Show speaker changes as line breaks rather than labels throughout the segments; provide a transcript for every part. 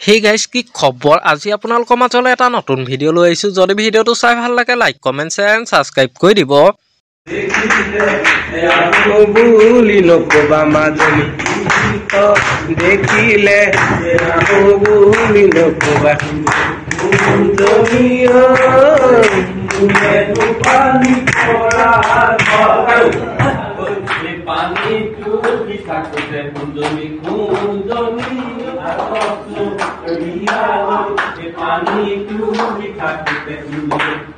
Hey guys, কি খবৰ আজি আপোনালোকৰ মাজলৈ এটা নতুন ভিডিও লৈ আহিছো যদি ভিডিওটো চাই ভাল লাগে like comment share and subscribe কৰি দিব
বুলি নকবা মাজনী দেখিলে বুলি নকবা
পানী তুলি থাকোতে কুন্দনি কুন্দনি পানী তুলি থাকোতে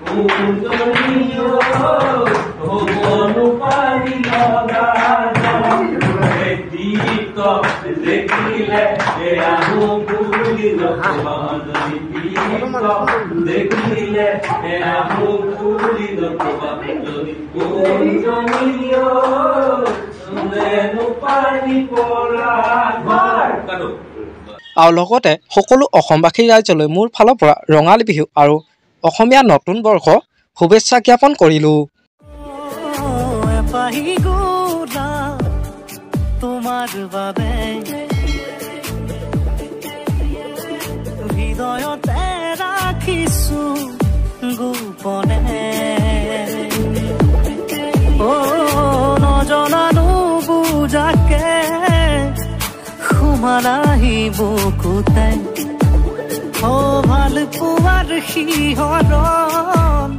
কুন্দনি হবনো পানী লগা দীপ্ত দেখিলে আহো বুলি নকবা দীপ্ত দেখিলে আহো বুলি নকবা কুন্দনি
আৰু লগতে সকলো অসমবাসী ৰাইজলৈ মোৰ ফালৰ পৰা ৰঙালী বিহু আৰু অসমীয়া নতুন বৰ্ষ শুভেচ্ছা জ্ঞাপন কৰিলো
তোমাৰ বাবে হৃদয়তে ৰাখিছো গোপনে নজনানো বুজাকে সুমানাহি বুকুতে ভাল পোৱাৰ শিহৰণ